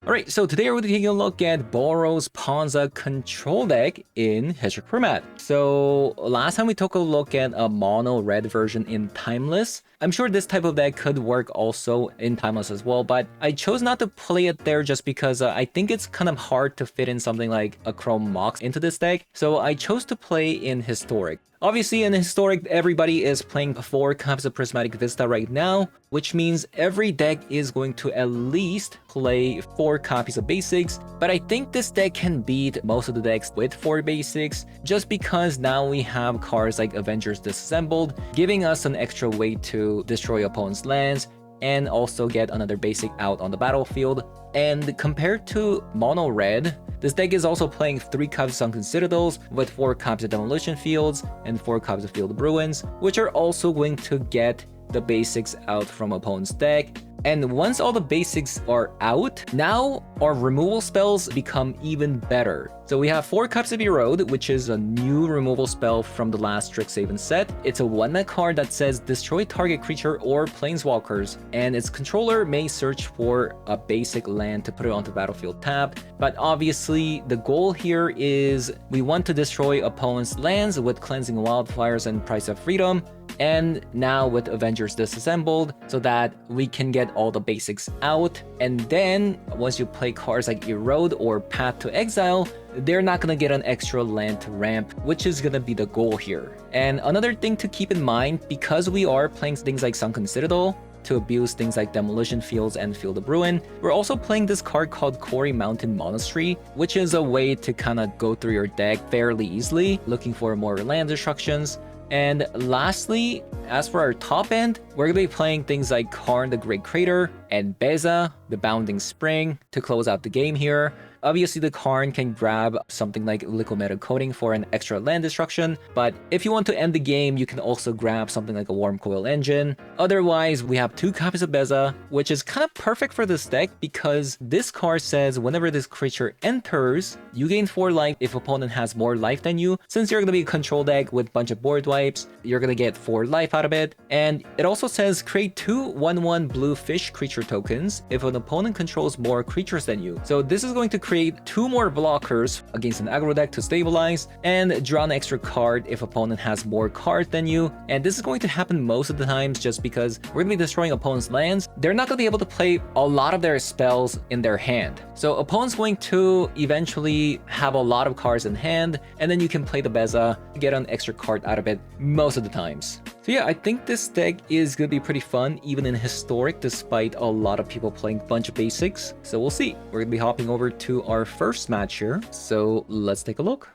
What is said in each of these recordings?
Alright, so today we're taking a look at Boros Ponza control deck in Historic format. So last time we took a look at a mono red version in Timeless. I'm sure this type of deck could work also in Timeless as well, but I chose not to play it there just because I think it's kind of hard to fit in something like a Chrome Mox into this deck. So I chose to play in Historic. Obviously, in Historic, everybody is playing 4 copies of Prismatic Vista right now, which means every deck is going to at least play 4 copies of Basics, but I think this deck can beat most of the decks with 4 Basics, just because now we have cards like Avengers Disassembled, giving us an extra way to destroy opponent's lands, and also get another basic out on the battlefield. And compared to Mono Red, this deck is also playing 3 copies of Sunken Citadels with 4 copies of Demolition Fields and 4 copies of Field of Ruins, which are also going to get the basics out from opponent's deck. And once all the basics are out, now our removal spells become even better. So we have 4 Cups of Erode, which is a new removal spell from the last Strixhaven set. It's a 1-mana card that says destroy target creature or planeswalkers, and its controller may search for a basic land to put it onto the battlefield tapped. But obviously, the goal here is we want to destroy opponent's lands with Cleansing Wildfires and Price of Freedom, and now with Avengers Disassembled, so that we can get all the basics out. And then once you play cards like Erode or Path to Exile, they're not gonna get an extra land to ramp, which is gonna be the goal here. And another thing to keep in mind, because we are playing things like Sunken Citadel to abuse things like Demolition Fields and Field of Ruin, we're also playing this card called Quarry Mountain Monastery, which is a way to kind of go through your deck fairly easily, looking for more land destructions. And lastly, as for our top end, we're going to be playing things like Karn the Great Crater and Beza, the Bounding Spring, to close out the game here. Obviously, the Karn can grab something like Liquid Metal Coating for an extra land destruction, but if you want to end the game, you can also grab something like a Warm Coil Engine. Otherwise, we have 2 copies of Beza, which is kind of perfect for this deck because this card says whenever this creature enters, you gain 4 life if opponent has more life than you. Since you're going to be a control deck with a bunch of board wipes, you're going to get 4 life out of it. And it also says create 2 1/1 blue fish creature tokens if an opponent controls more creatures than you. So this is going to create 2 more blockers against an aggro deck to stabilize, and draw an extra card if opponent has more cards than you. And this is going to happen most of the times just because we're going to be destroying opponent's lands. They're not going to be able to play a lot of their spells in their hand. So opponent's going to eventually have a lot of cards in hand, and then you can play the Beza, get an extra card out of it most of the times. So yeah, I think this deck is going to be pretty fun, even in Historic, despite a lot of people playing a bunch of basics. So we'll see. We're going to be hopping over to our first match here. So let's take a look.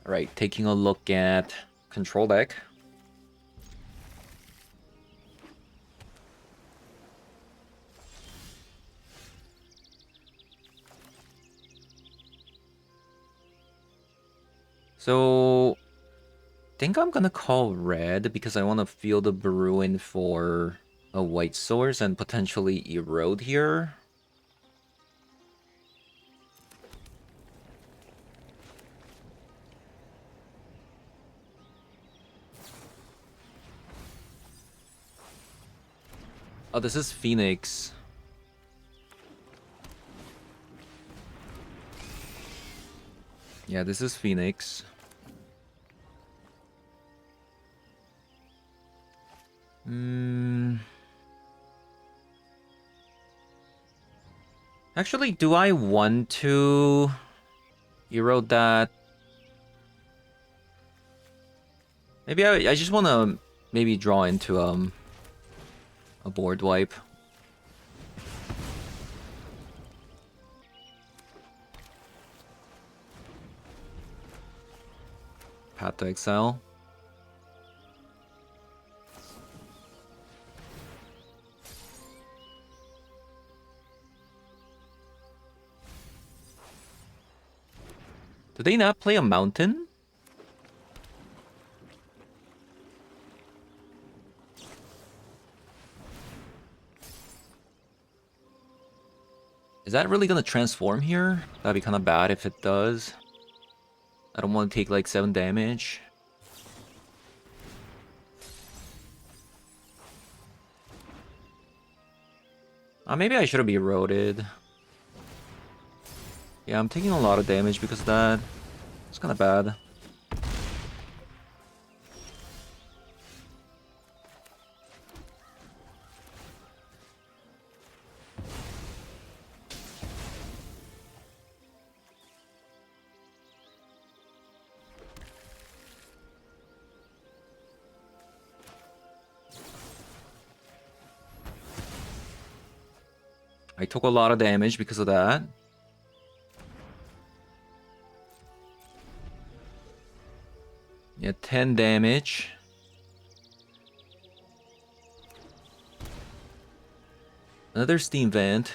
All right, taking a look at control deck. So I think I'm gonna call red because I want to Field of Ruin for a white source and potentially Erode here. Oh, this is Phoenix. Yeah, this is Phoenix. Actually, do I want to erode that? Maybe I just want to maybe draw into a board wipe. Path to Exile. Do they not play a mountain? Is that really gonna transform here? That'd be kind of bad if it does. I don't want to take like 7 damage. Maybe I should have eroded. Yeah, I'm taking a lot of damage because of that. It's kind of bad. I took a lot of damage because of that. Yeah, 10 damage. Another steam vent.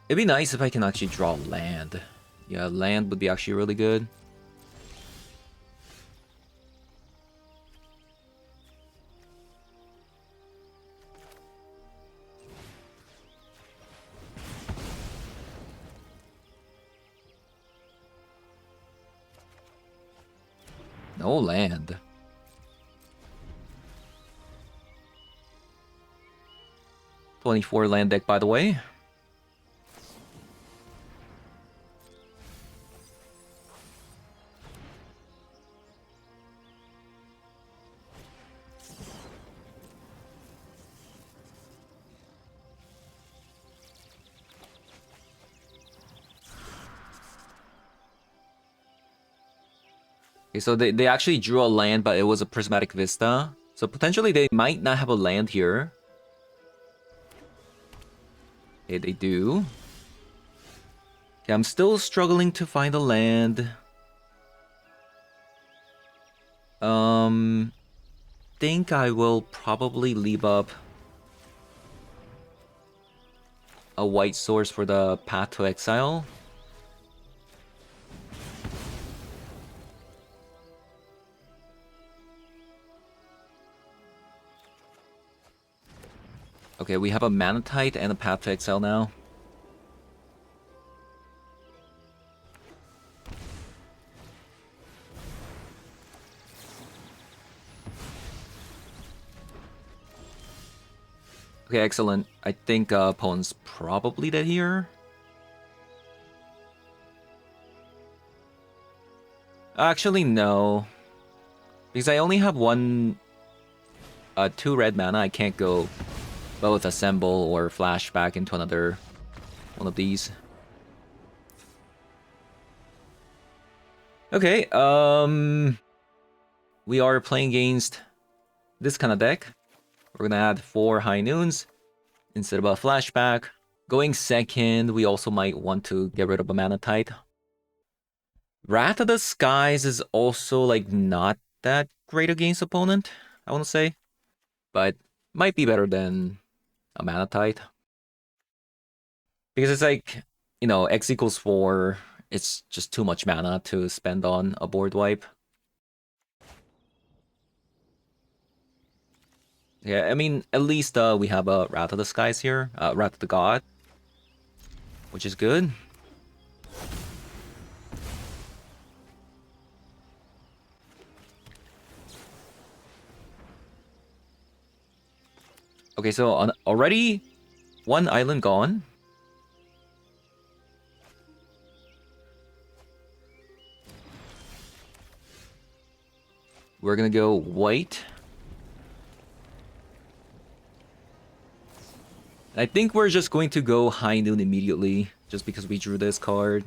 It'd be nice if I can actually draw land. Yeah, land would be actually really good. No land. '24 land deck, by the way. Okay, so they actually drew a land, but it was a Prismatic Vista. So potentially they might not have a land here. Okay, they do. Okay, I'm still struggling to find a land. Think I will probably leave up a white source for the Path to Exile. Okay, we have a Manatite and a Path to Exile now. Okay, excellent. I think opponent's probably dead here. Actually, no. Because I only have two red mana. I can't go both Assemble or Flash back into another one of these. Okay, we are playing against this kind of deck. We're gonna add 4 High Noons instead of a Flashback. Going second, we also might want to get rid of a Manatite. Wrath of the Skies is also, like, not that great against opponent, I want to say. But might be better than a Manatite. Because it's like, you know, X equals 4. It's just too much mana to spend on a board wipe. Yeah, I mean, at least we have a Wrath of the Skies here. Wrath of the God. Which is good. Okay, so already one island gone. We're gonna go white. I think we're just going to go High Noon immediately, just because we drew this card.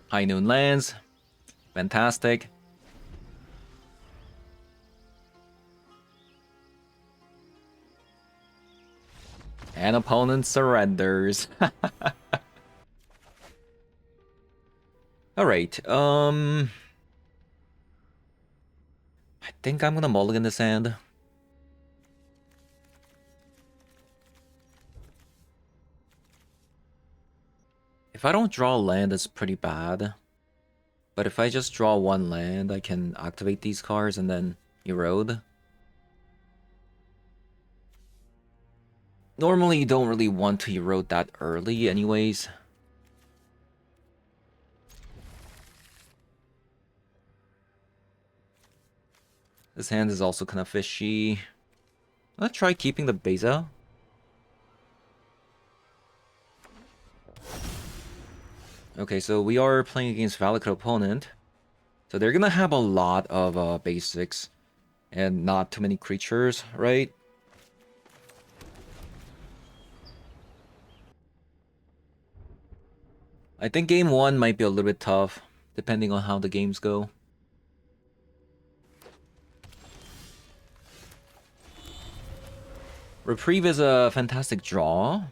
High Noon lands. Fantastic. And opponent surrenders. Alright, I think I'm gonna mulligan this hand. If I don't draw land, it's pretty bad. But if I just draw one land, I can activate these cards and then erode. Normally, you don't really want to erode that early anyways. This hand is also kind of fishy. Let's try keeping the Beza. Okay, so we are playing against Valakut opponent. So they're gonna have a lot of basics and not too many creatures, right? I think game 1 might be a little bit tough, depending on how the games go. Reprieve is a fantastic draw.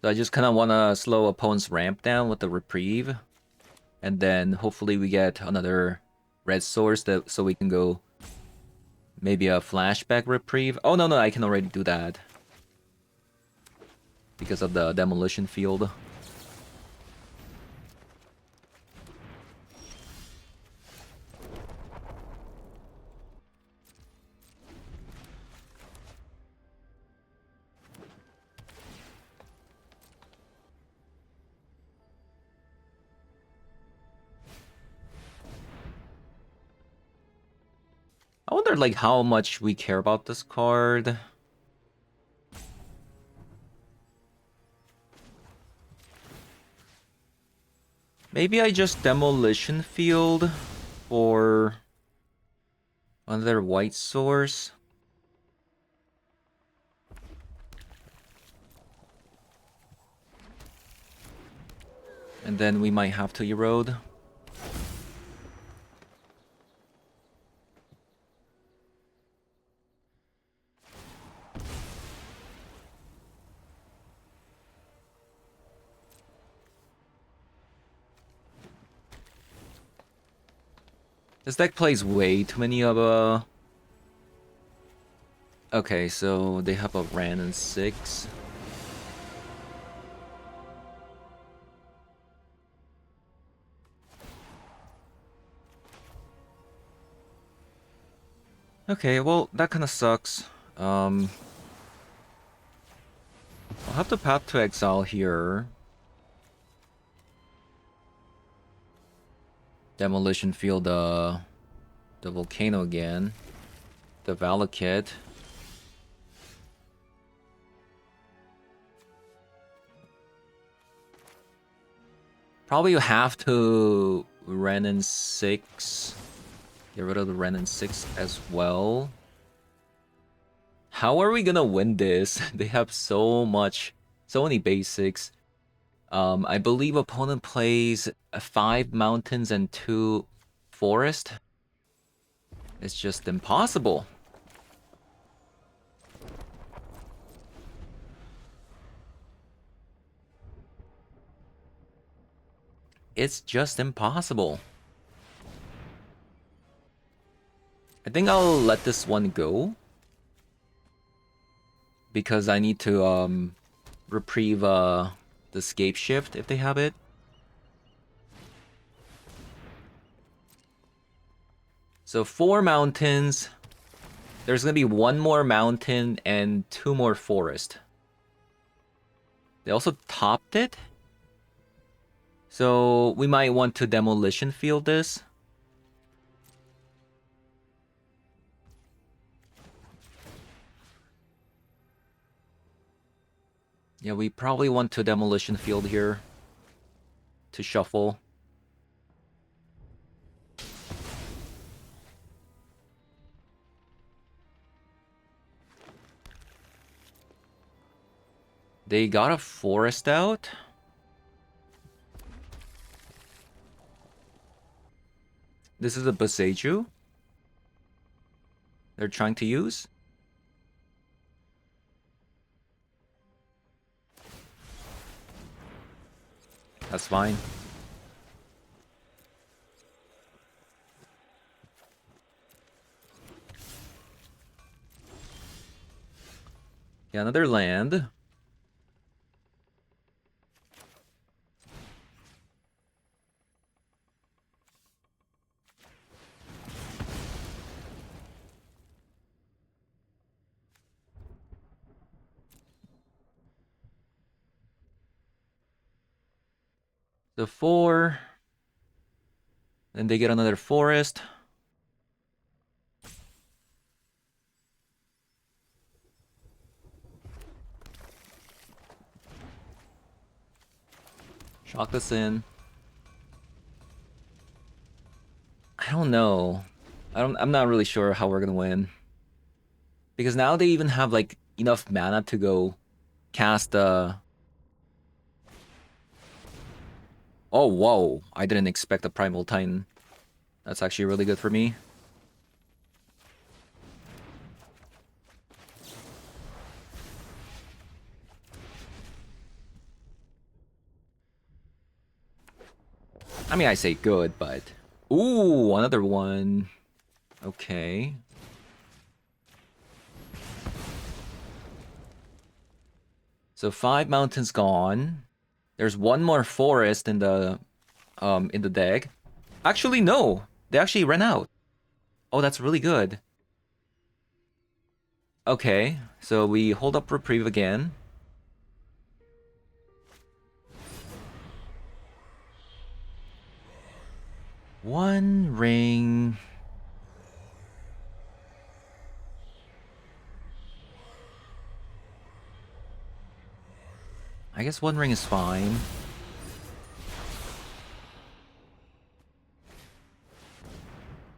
So I just kind of want to slow opponent's ramp down with the Reprieve. And then hopefully we get another red source so we can go maybe a flashback Reprieve. Oh, no, I can already do that. Because of the demolition field. I wonder like how much we care about this card. Maybe I just demolition field for another white source. And then we might have to erode. This deck plays way too many of a... Okay, so they have a Ran and 6. Okay, well, that kind of sucks. I'll have to Path to Exile here. Demolition field the Volcano again. The Valakut. Probably you have to Ren and 6. Get rid of the Ren and 6 as well. How are we gonna win this? They have so many basics. I believe opponent plays 5 mountains and 2 forest. It's just impossible. It's just impossible. I think I'll let this one go. Because I need to reprieve the Scape Shift if they have it. So 4 mountains. There's gonna be 1 more mountain and 2 more forest. They also topped it. So we might want to demolition field this. Yeah, we probably want to demolition field here to shuffle. They got a forest out. This is a Boseiju they're trying to use. That's fine. Yeah, another land. The 4. Then they get another forest. Shock this in. I don't know. I'm not really sure how we're gonna win. Because now they even have like enough mana to go cast Oh whoa. I didn't expect a Primal Titan. That's actually really good for me. I mean, I say good, but... Ooh, another one. Okay. So 5 mountains gone. There's one more forest in the deck. Actually, no. They actually ran out. Oh, that's really good. Okay, so we hold up Reprieve again. One ring. I guess one ring is fine.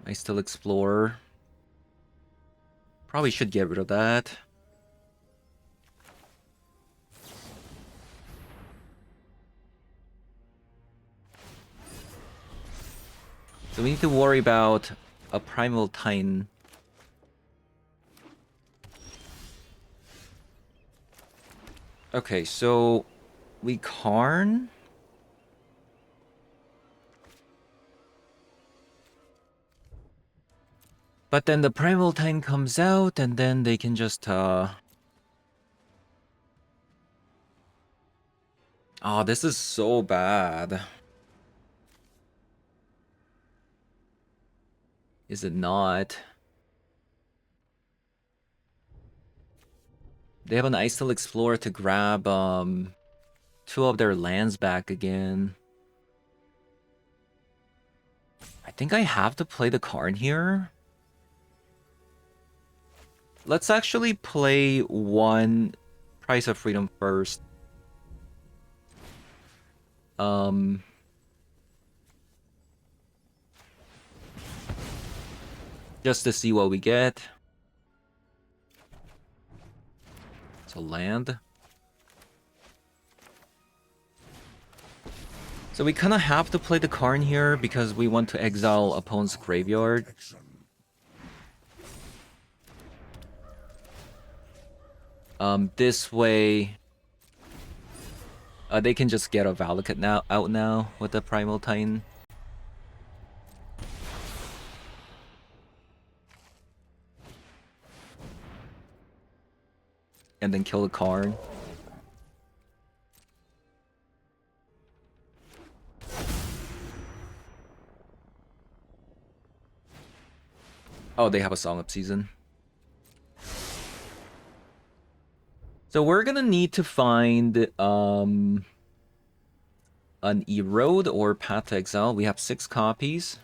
I still explore. Probably should get rid of that. So we need to worry about a Primal Titan. Okay, so we Karn. But then the Primal Titan comes out, and then they can just, Oh, this is so bad. Is it not? They have an Iceland Explorer to grab, 2 of their lands back again. I think I have to play the Karn here. Let's actually play one Price of Freedom first. Just to see what we get. It's a land. So we kind of have to play the Karn here because we want to exile opponent's graveyard. This way, they can just get a Valakut out now with the Primal Titan. And then kill the Karn. Oh, they have a Song of Season. So we're gonna need to find an Erode or Path to Exile. We have 6 copies.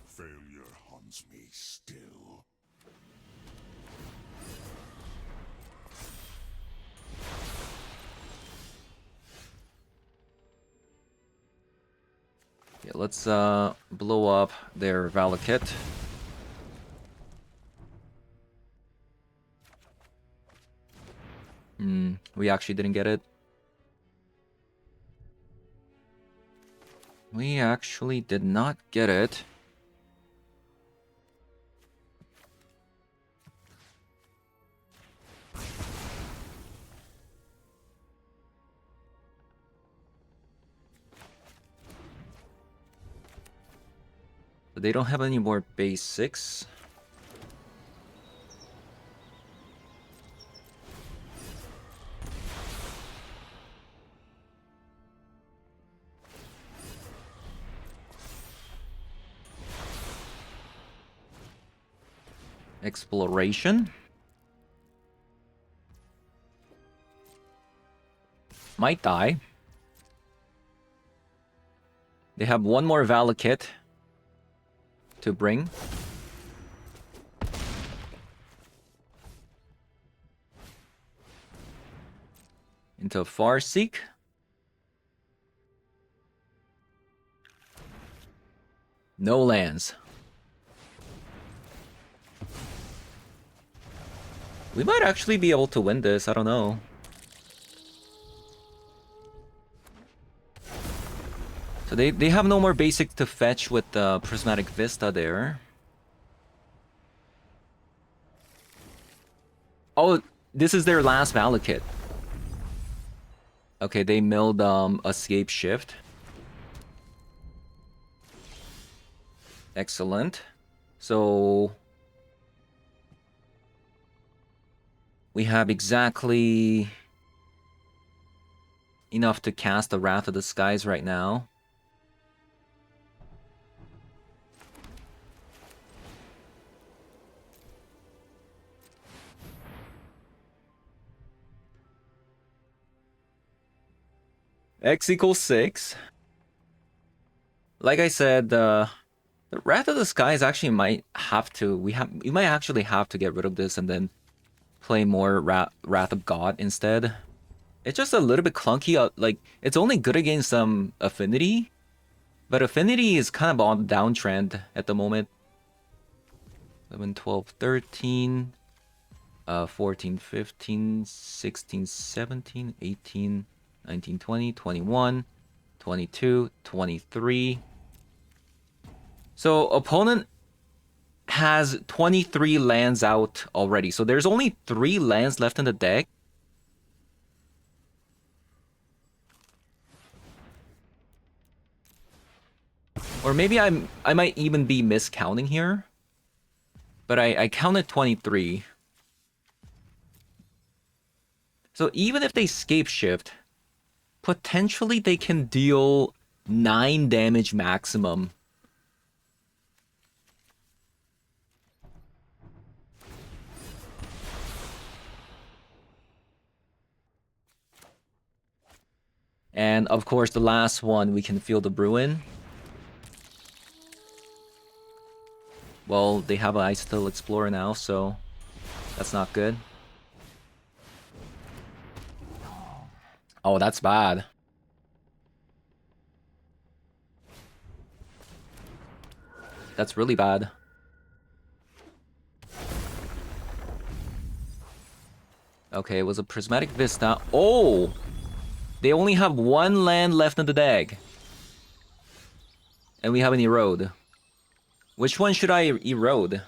Failure haunts me still. Yeah, let's blow up their Valakut. We actually didn't get it. We actually did not get it. But they don't have any more basics. Exploration. Might die. They have one more Valakut to bring. Into Farseek. No lands. We might actually be able to win this, I don't know. So they have no more basic to fetch with the Prismatic Vista there. Oh, this is their last Valakut. Okay, they milled Escape Shift. Excellent. So we have exactly enough to cast the Wrath of the Skies right now. X equals 6. Like I said, the Wrath of the Skies actually might have to. We might actually have to get rid of this and then play more Wrath of God instead. It's just a little bit clunky. Like, it's only good against some Affinity, but Affinity is kind of on the downtrend at the moment. 11, 12, 13, 14, 15, 16, 17, 18, 19, 20, 21, 22, 23. So opponent has 23 lands out already. So there's only 3 lands left in the deck. Or maybe I might even be miscounting here. But I counted 23. So even if they scape shift, potentially they can deal 9 damage maximum. And of course, the last one, we can feel the Bruin. Well, they have an Ice-Still Explorer now, so that's not good. Oh, that's bad. That's really bad. Okay, it was a Prismatic Vista. Oh! They only have 1 land left in the deck. And we have an Erode. Which one should I erode?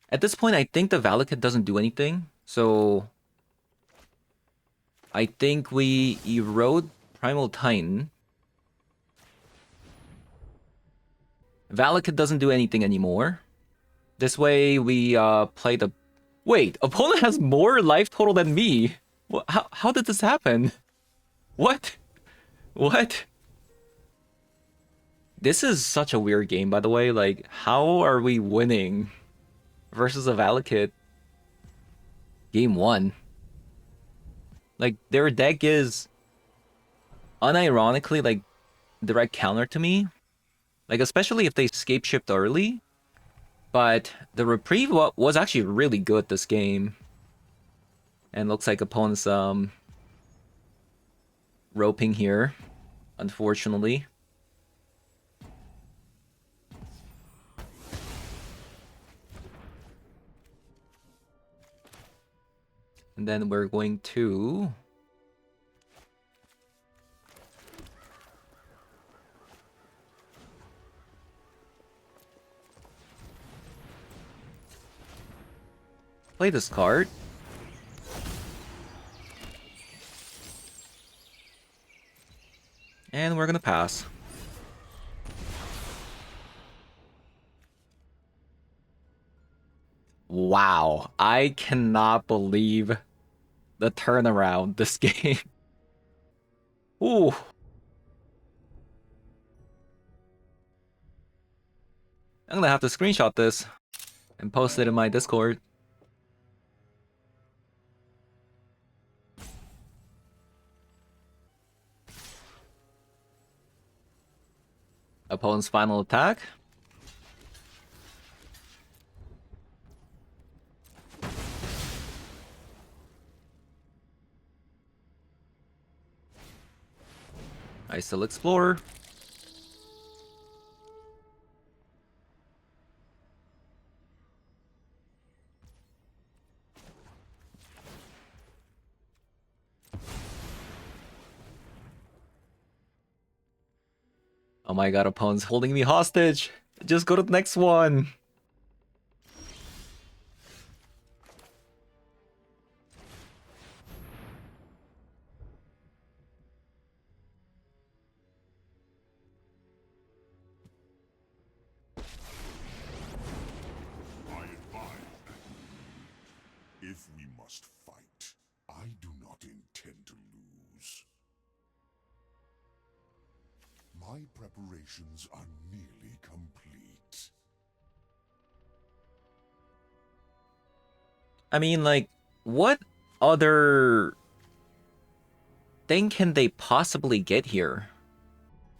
At this point, I think the Valakut doesn't do anything. So I think we erode Primal Titan. Valakut doesn't do anything anymore. This way we play the... Wait, opponent has more life total than me. How did this happen? What? What? This is such a weird game, by the way. Like, how are we winning versus a Valakut? Game 1. Like, their deck is unironically, like, direct counter to me. Like, especially if they escape shift early. But the reprieve was actually really good this game. And looks like opponents roping here, unfortunately. And then we're going to... play this card. And we're gonna pass. Wow, I cannot believe the turnaround this game. Ooh. I'm gonna have to screenshot this. and post it in my Discord. Opponent's final attack. I still explore. Oh my god, opponent's holding me hostage. Just go to the next one. I advise that if we must fight, I do not intend to lose. My preparations are nearly complete. I mean, like, what other thing can they possibly get here?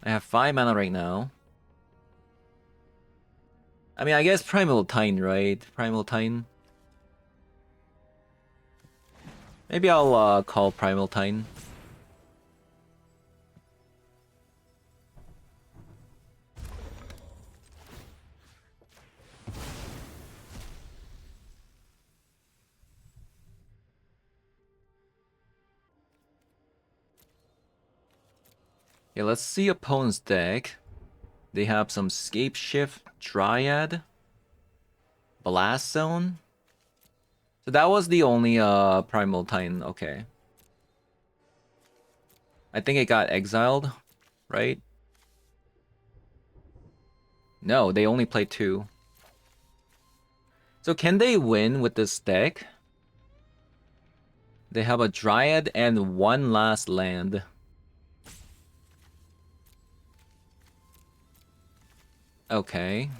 I have 5 mana right now. I mean, I guess Primal Titan, right? Primal Titan. Maybe I'll call Primal Titan. Yeah, let's see opponent's deck. They have some Scape Shift, Dryad, Blast Zone. So that was the only Primal Titan, okay. I think it got exiled, right? No, they only play 2. So can they win with this deck? They have a Dryad and 1 last land. Okay.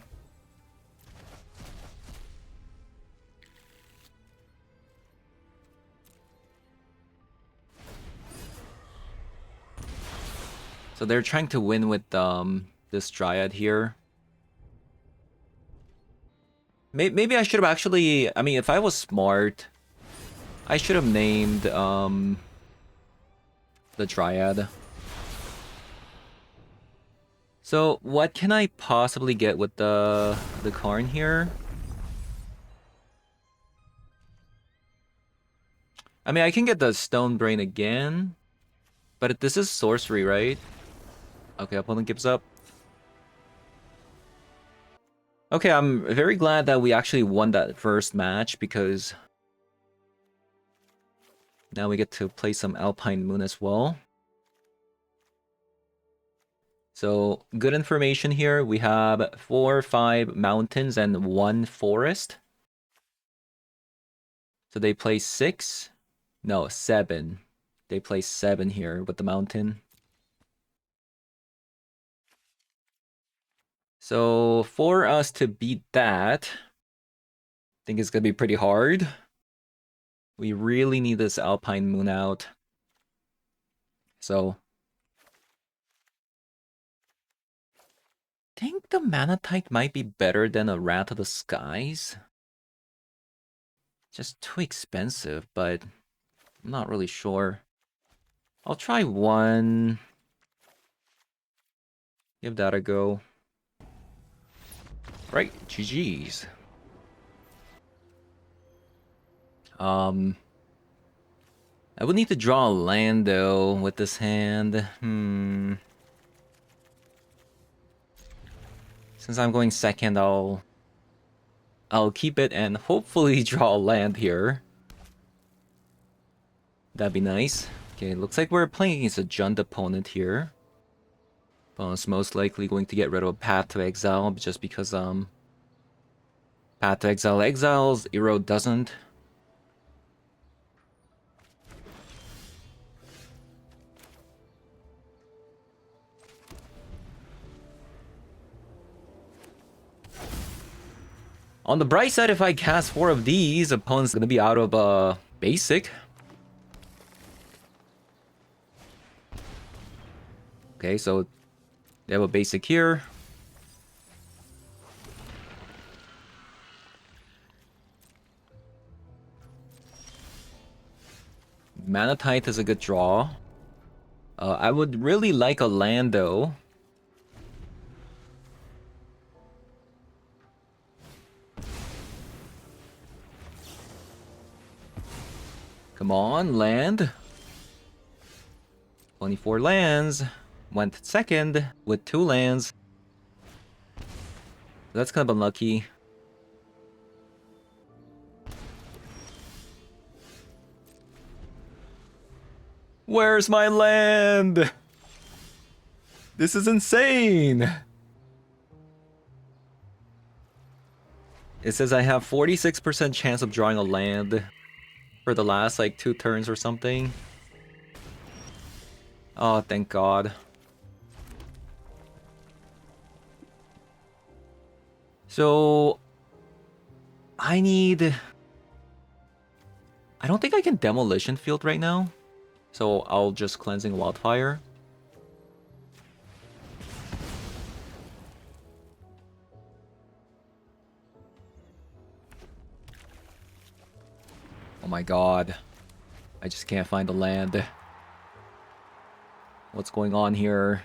So they're trying to win with this Dryad here. Maybe I should have actually... I mean, if I was smart, I should have named the Dryad. So what can I possibly get with the Karn here? I mean, I can get the Stone Brain again, but this is sorcery, right? Okay, opponent gives up. Okay, I'm very glad that we actually won that first match because now we get to play some Alpine Moon as well. So, good information here. We have 4, 5 mountains and 1 forest. So they play 6. No, 7. They play 7 here with the mountain. So for us to beat that, I think it's gonna be pretty hard. We really need this Alpine Moon out. So I think the Manatite might be better than a Wrath of the Skies. Just too expensive, but I'm not really sure. I'll try 1. Give that a go. Right, GG's. I would need to draw a land though with this hand. Since I'm going second, I'll keep it and hopefully draw a land here. That'd be nice. Okay, looks like we're playing against a Jund opponent here. Opponent's most likely going to get rid of Path to Exile just because Path to Exile exiles, Erode doesn't. On the bright side, if I cast 4 of these, opponent's gonna be out of basic. Okay, so they have a basic here. Mana Tithe is a good draw. I would really like a land though. Come on, land. 24 lands. Went second with 2 lands. That's kind of unlucky. Where's my land? This is insane. It says I have 46% chance of drawing a land for the last like 2 turns or something. Oh, thank God. So I don't think I can Demolition Field right now. So I'll just Cleansing Wildfire. Oh my God. I just can't find the land. What's going on here?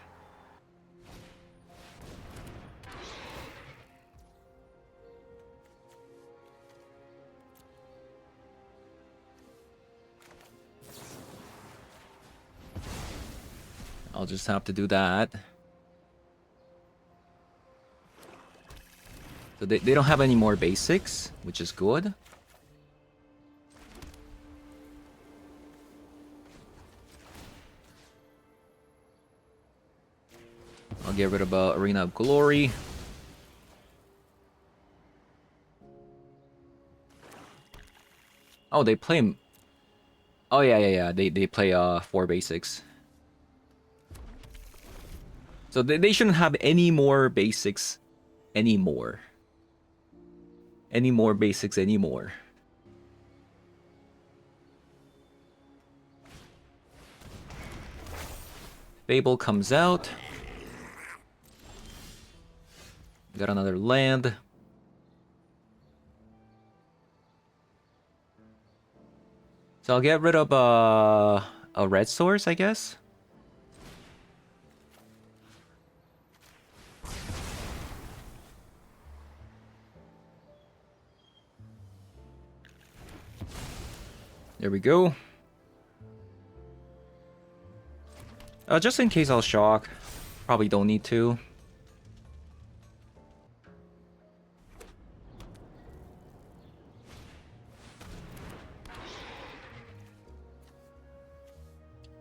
I'll just have to do that. So they don't have any more basics, which is good. I'll get rid of Arena of Glory. Oh, they play... Oh, yeah. They play 4 basics. So they shouldn't have any more basics anymore. Any more basics anymore. Fable comes out. Got another land. So I'll get rid of a red source, I guess. There we go. Just in case I'll shock. Probably don't need to.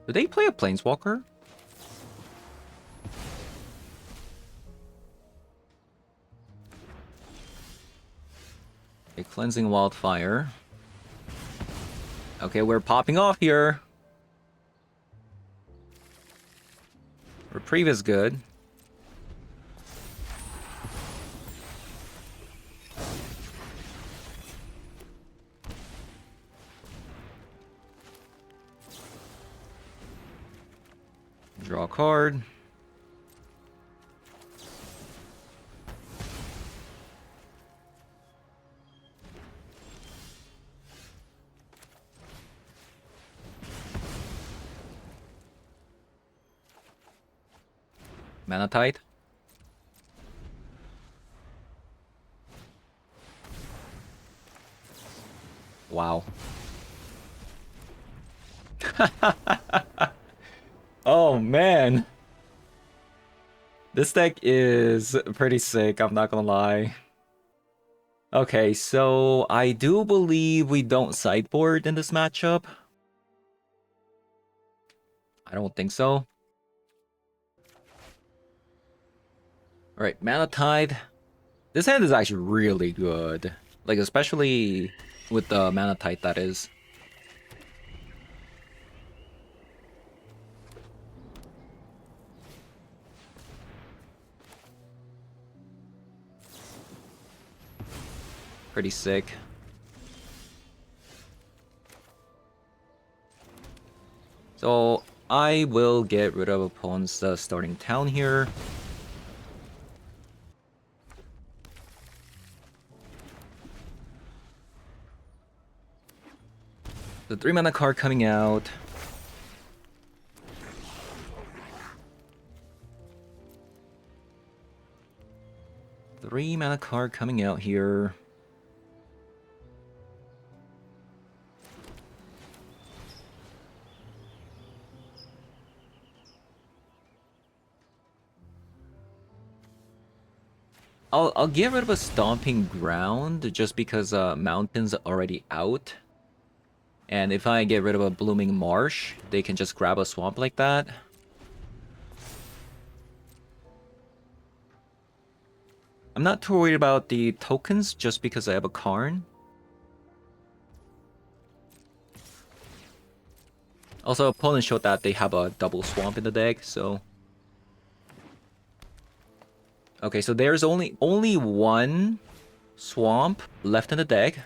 Do they play a Planeswalker? A Cleansing Wildfire. Okay, we're popping off here. Reprieve is good. Draw a card. Mana Tithe. Wow. Oh man. This deck is pretty sick, I'm not gonna lie. Okay, so I do believe we don't sideboard in this matchup. I don't think so. Alright, Mana Tithe. This hand is actually really good. Like, especially with the Mana Tithe, that is. Pretty sick. So I will get rid of opponent's starting town here. The 3-mana card coming out. Three-mana card coming out here. I'll get rid of a Stomping Ground just because Mountain's already out. And if I get rid of a Blooming Marsh, they can just grab a swamp like that. I'm not too worried about the tokens just because I have a Karn. Also, opponent showed that they have a double swamp in the deck, so... Okay, so there's only one swamp left in the deck.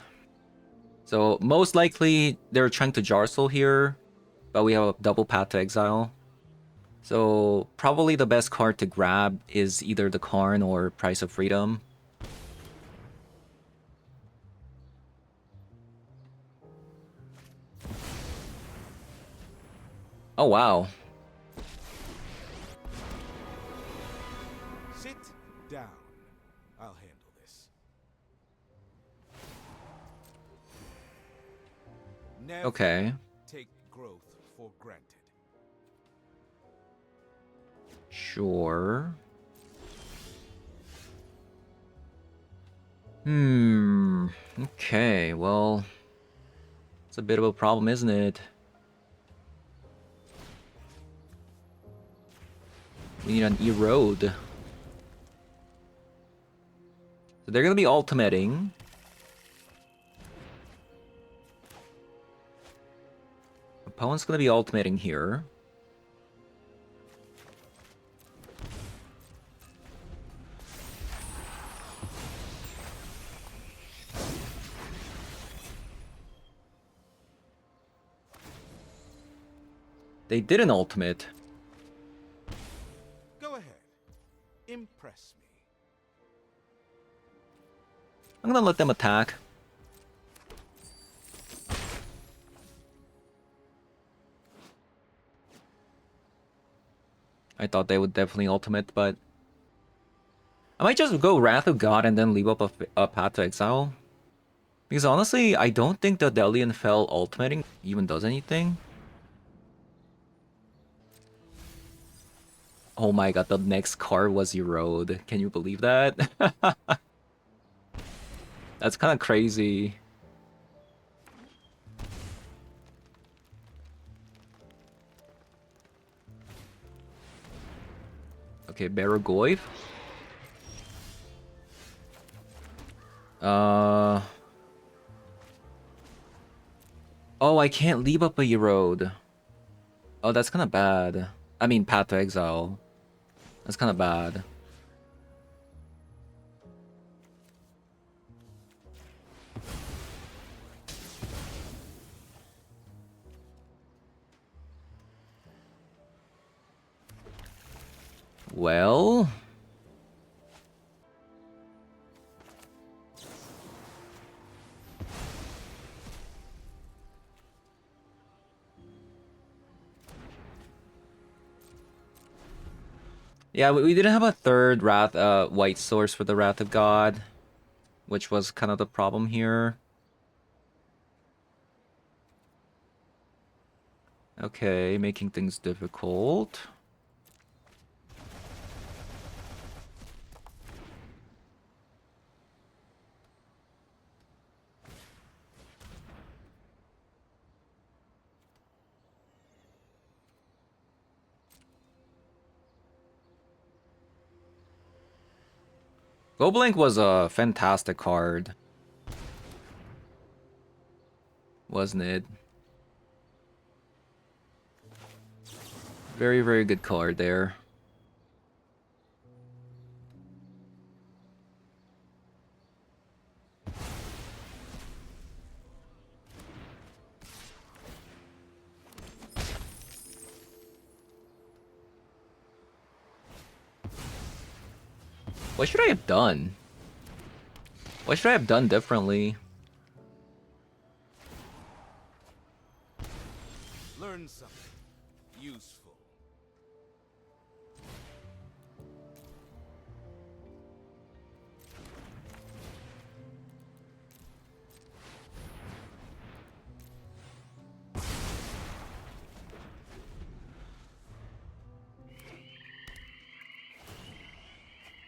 So most likely they're trying to Jarsoul here, but we have a double Path to Exile. So probably the best card to grab is either the Karn or Price of Freedom. Oh wow. Sit down. I'll handle this. Never Okay. take growth for granted. Sure. Okay, well... It's a bit of a problem, isn't it? We need an Erode. So they're gonna be ultimating. Opponent's gonna be ultimating here. They did an ultimate. Go ahead. Impress me. I'm gonna let them attack. I thought they would definitely ultimate, but... I might just go Wrath of God and then leave up a Path to Exile. Because honestly, I don't think the Delian Fell ultimating even does anything. Oh my god, the next card was Erode. Can you believe that? That's kind of crazy. Okay, Baragoyf. Oh, I can't leave up a Erode. Oh, that's kind of bad. I mean, Path to Exile. That's kind of bad. Well... Yeah, we didn't have a third white source for the Wrath of God, which was kind of the problem here. Okay, making things difficult. Goblink was a fantastic card, wasn't it? Very, very good card there. What should I have done? What should I have done differently? Learn something useful.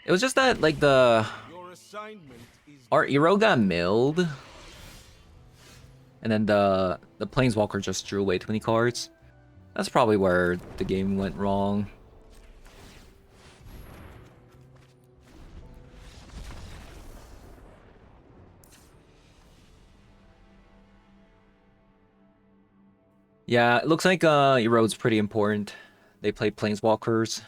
It was just that, like, Your assignment is our hero got milled. And then the Planeswalker just drew away too many cards. That's probably where the game went wrong. Yeah, it looks like Erode's pretty important. They play Planeswalkers.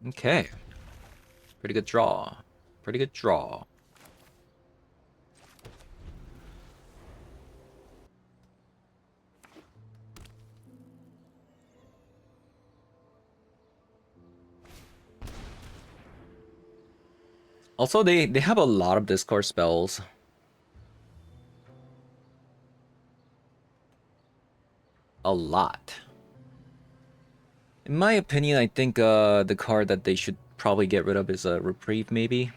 Okay. Pretty good draw. Pretty good draw. Also, they have a lot of discard spells. A lot. In my opinion, I think the card that they should probably get rid of is a Reprieve, maybe.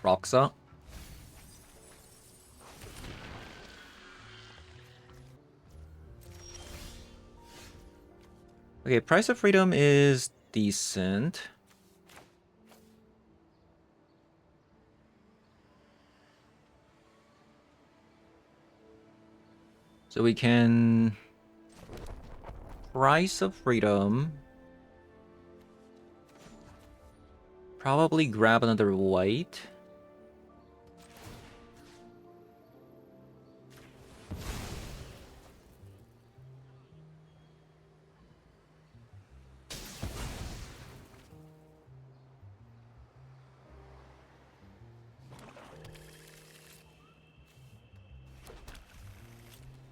Roxa. Okay, Price of Freedom is decent. So we can... Price of Freedom. Probably grab another white.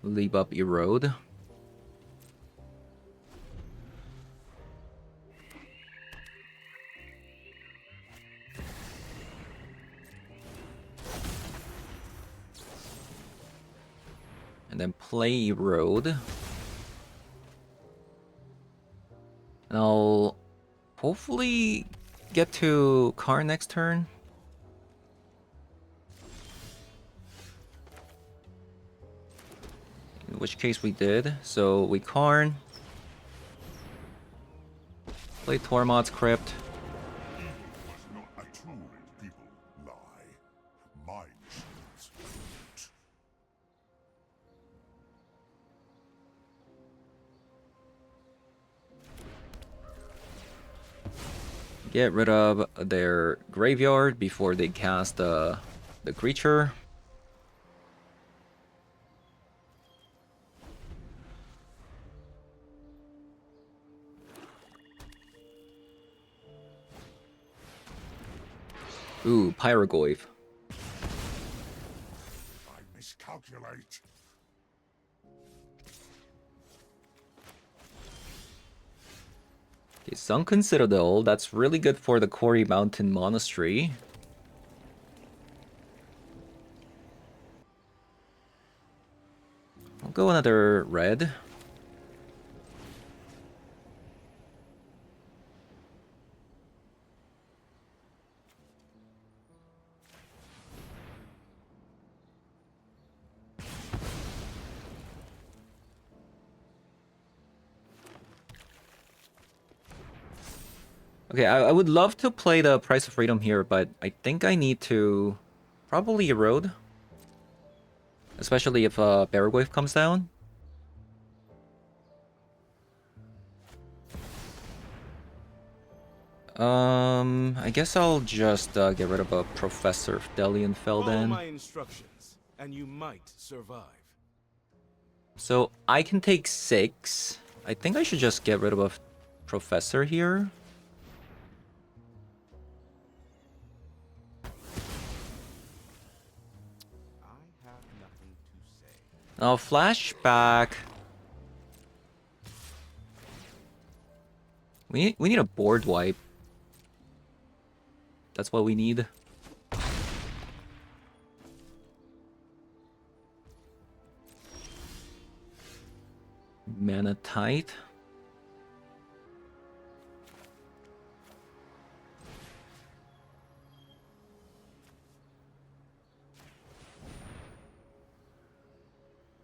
Leave up Erode. And then play Erode. And I'll hopefully get to Karn next turn. In which case we did. So we Karn. Play Tormod's Crypt. Was not a true people lie. Mine shows fruit. Get rid of their graveyard before they cast the creature. Ooh, Pyrogoyf. I miscalculate. Okay, Sunken Citadel. That's really good for the Quarry Mountain Monastery. I'll go another red. Okay, I would love to play the Price of Freedom here, but I think I need to probably Erode. Especially if Barragwave comes down. I guess I'll just get rid of a Professor Delian Fell follow then. my instructions, and you might survive. So I can take 6. I think I should just get rid of a Professor here. Now flashback. We need a board wipe. That's what we need. Mana tight.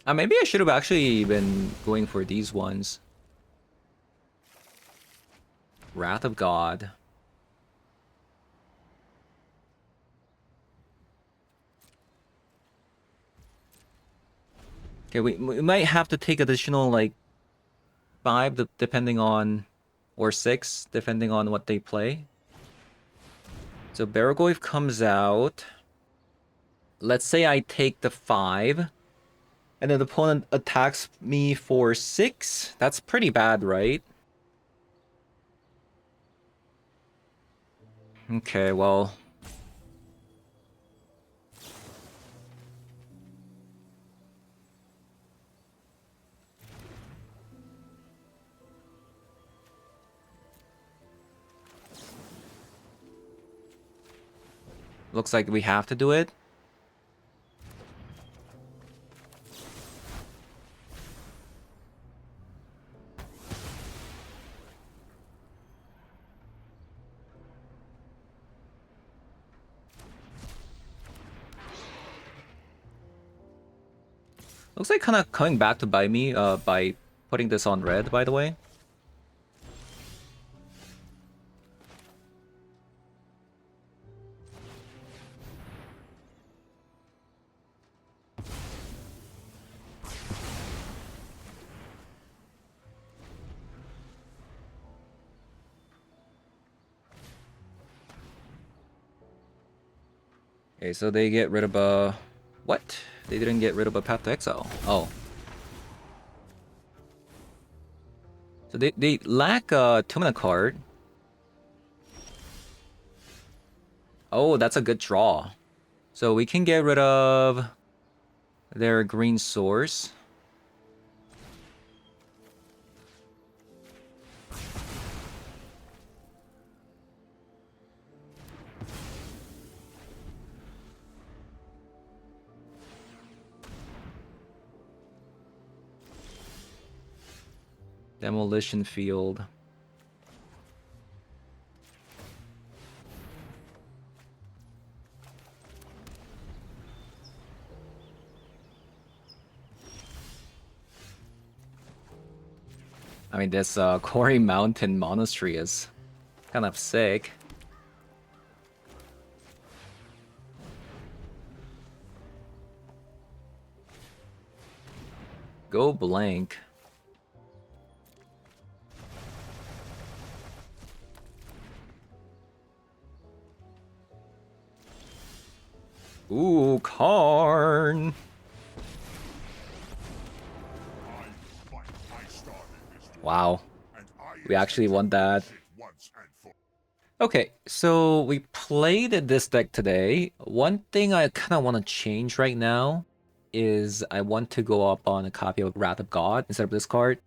Maybe I should have actually been going for these ones. Wrath of God. Okay, we might have to take additional, like, 5 depending on, or 6 depending on what they play. So Baragoyf comes out. Let's say I take the 5. And then the opponent attacks me for 6. That's pretty bad, right? Okay, well. Looks like we have to do it. Looks like kind of coming back to bite me by putting this on red, by the way. Okay, so they get rid of a... What? They didn't get rid of a Path to Exile. Oh. So they lack a 2-mana card. Oh, that's a good draw. So we can get rid of their green source. Demolition Field. I mean, this Quarry Mountain Monastery is kind of sick. Go blank. Ooh, Karn. Wow. We actually won that. Okay, so we played this deck today. One thing I kind of want to change right now is I want to go up on a copy of Wrath of God instead of this card.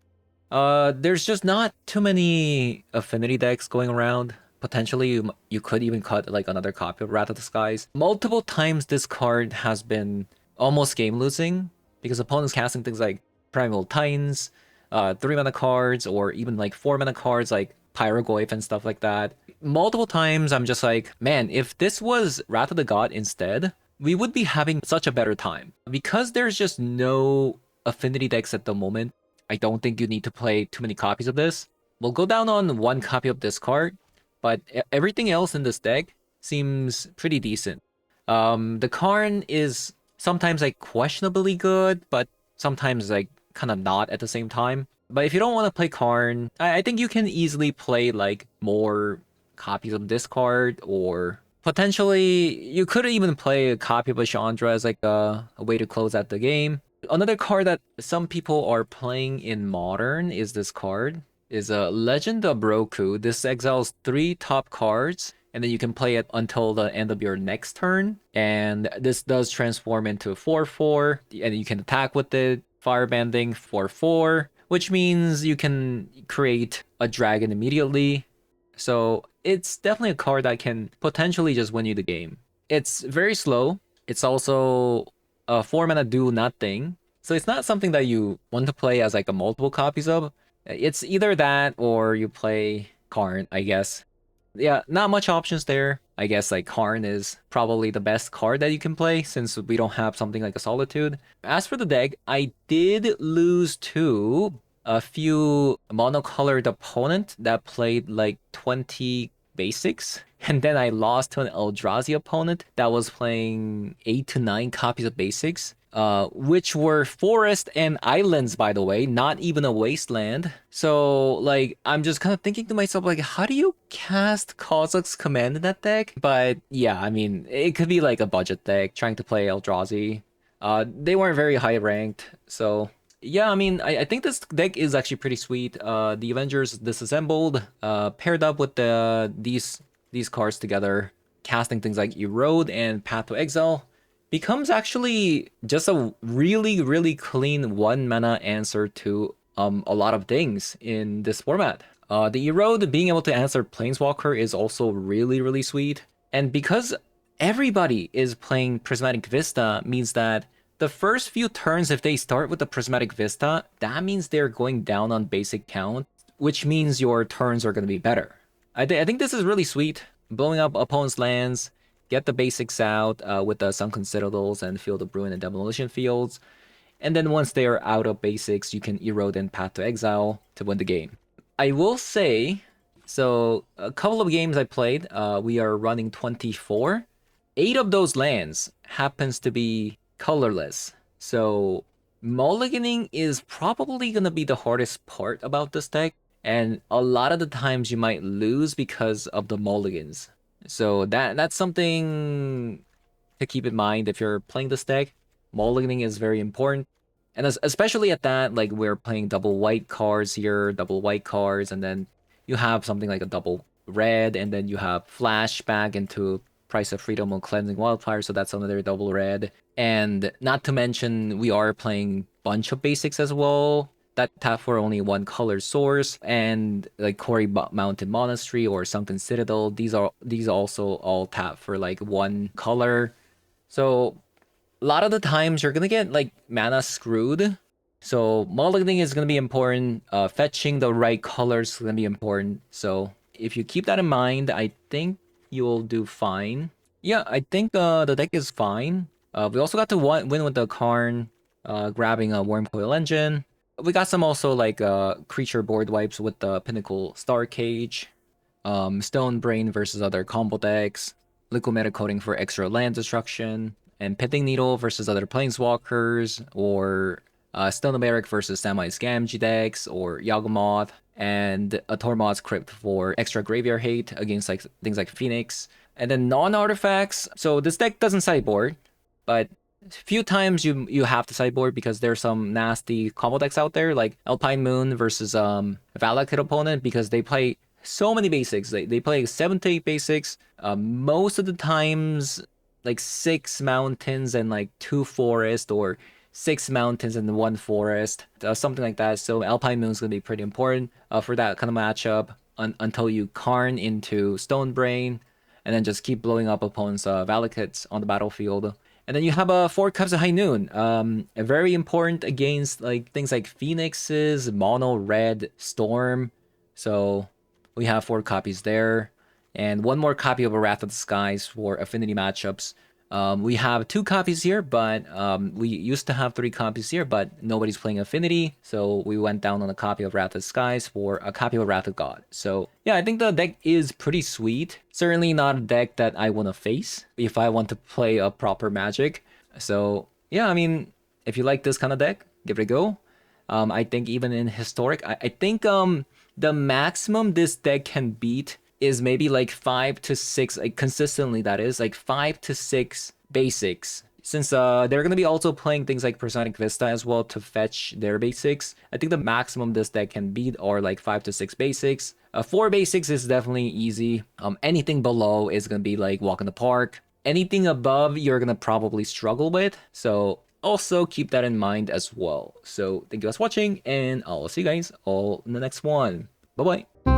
There's just not too many affinity decks going around. Potentially, you could even cut like another copy of Wrath of the Skies. Multiple times this card has been almost game losing because opponents casting things like Primal Titans, 3-mana cards, or even like 4-mana cards like Pyrogoyf and stuff like that. Multiple times I'm just like, man, if this was Wrath of the God instead, we would be having such a better time. Because there's just no affinity decks at the moment, I don't think you need to play too many copies of this. We'll go down on 1 copy of this card, but everything else in this deck seems pretty decent. The Karn is sometimes like questionably good, but sometimes like kind of not at the same time. But if you don't want to play Karn, I think you can easily play like more copies of this card, or potentially you could even play a copy of a Chandra as like a way to close out the game. Another card that some people are playing in Modern is this card. Is a Legend of Roku. This exiles 3 top cards and then you can play it until the end of your next turn. And this does transform into 4/4, and you can attack with it, firebending 4/4, which means you can create a dragon immediately. So it's definitely a card that can potentially just win you the game. It's very slow. It's also a 4-mana do nothing. So it's not something that you want to play as like a multiple copies of. It's either that or you play Karn, I guess. Yeah, not much options there. I guess like Karn is probably the best card that you can play since we don't have something like a Solitude. As for the deck, I did lose to a few monocolored opponent that played like 20 basics. And then I lost to an Eldrazi opponent that was playing 8 to 9 copies of basics. Which were forest and islands, by the way, not even a wasteland. So, like, I'm just kind of thinking to myself, like, how do you cast Kozilek's Command in that deck? But yeah, I mean, it could be like a budget deck trying to play Eldrazi. They weren't very high ranked, so yeah, I mean, I think this deck is actually pretty sweet. The Avengers disassembled, paired up with these cards together, casting things like Erode and Path to Exile, becomes actually just a really, really clean 1-mana answer to a lot of things in this format. The Erode being able to answer Planeswalker is also really, really sweet. And because everybody is playing Prismatic Vista means that the first few turns, if they start with the Prismatic Vista, that means they're going down on basic count, which means your turns are going to be better. I think this is really sweet. Blowing up opponents' lands, get the basics out with the Sunken Citadels and Field of Ruin and Demolition Fields. And then once they are out of basics, you can Erode and Path to Exile to win the game. I will say, so a couple of games I played, we are running 24. 8 of those lands happens to be colorless. So mulliganing is probably going to be the hardest part about this deck. And a lot of the times you might lose because of the mulligans. So that's something to keep in mind if you're playing this deck. Mulliganing is very important. And especially at that, like we're playing double white cards here, double white cards, and then you have something like a double red, and then you have flashback into Price of Freedom or Cleansing Wildfire, so that's another double red. And not to mention, we are playing bunch of basics as well that tap for only one color source, and like Quarry Mountain Monastery or Sunken Citadel, these also all tap for like one color. So a lot of the times you're gonna get like mana screwed. So mulliganing is gonna be important. Fetching the right colors is gonna be important. So if you keep that in mind, I think you'll do fine. Yeah, I think the deck is fine. We also got to win with the Karn, grabbing a Wormcoil Engine. We got some also like creature board wipes with the Pinnacle Star Cage, Stone Brain versus other combo decks, Liquid Meta Coating for extra land destruction, and Pithing Needle versus other Planeswalkers, or Stone Barrack versus Samite Gamgee decks, or Yawgmoth, and a Tormod's Crypt for extra graveyard hate against like things like Phoenix. And then non-artifacts, so this deck doesn't sideboard, but few times you have to sideboard because there's some nasty combo decks out there like Alpine Moon versus Valakut opponent, because they play so many basics. They play 7 to 8 basics, most of the times like 6 mountains and like 2 forest, or 6 mountains and 1 forest, something like that. So Alpine Moon is going to be pretty important for that kind of matchup until you Karn into Stonebrain and then just keep blowing up opponents' Valakuts on the battlefield. And then you have 4 Cups of High Noon, very important against like things like Phoenixes, Mono Red, Storm. So we have 4 copies there, and 1 more copy of A Wrath of the Skies for affinity matchups. We have 2 copies here, but we used to have 3 copies here, but nobody's playing Affinity, so we went down on a copy of Wrath of the Skies for a copy of Wrath of God. So yeah, I think the deck is pretty sweet. Certainly not a deck that I want to face if I want to play a proper Magic. So yeah, I mean, if you like this kind of deck, give it a go. I think even in Historic, I think the maximum this deck can beat is maybe like 5 to 6, like consistently, that is like 5 to 6 basics. since they're gonna be also playing things like Prismatic Vista as well to fetch their basics. I think the maximum this deck can beat are like 5 to 6 basics. 4 basics is definitely easy. Anything below is gonna be like walk in the park. Anything above you're gonna probably struggle with. So also keep that in mind as well. So thank you guys for watching, and I'll see you guys all in the next one. Bye bye.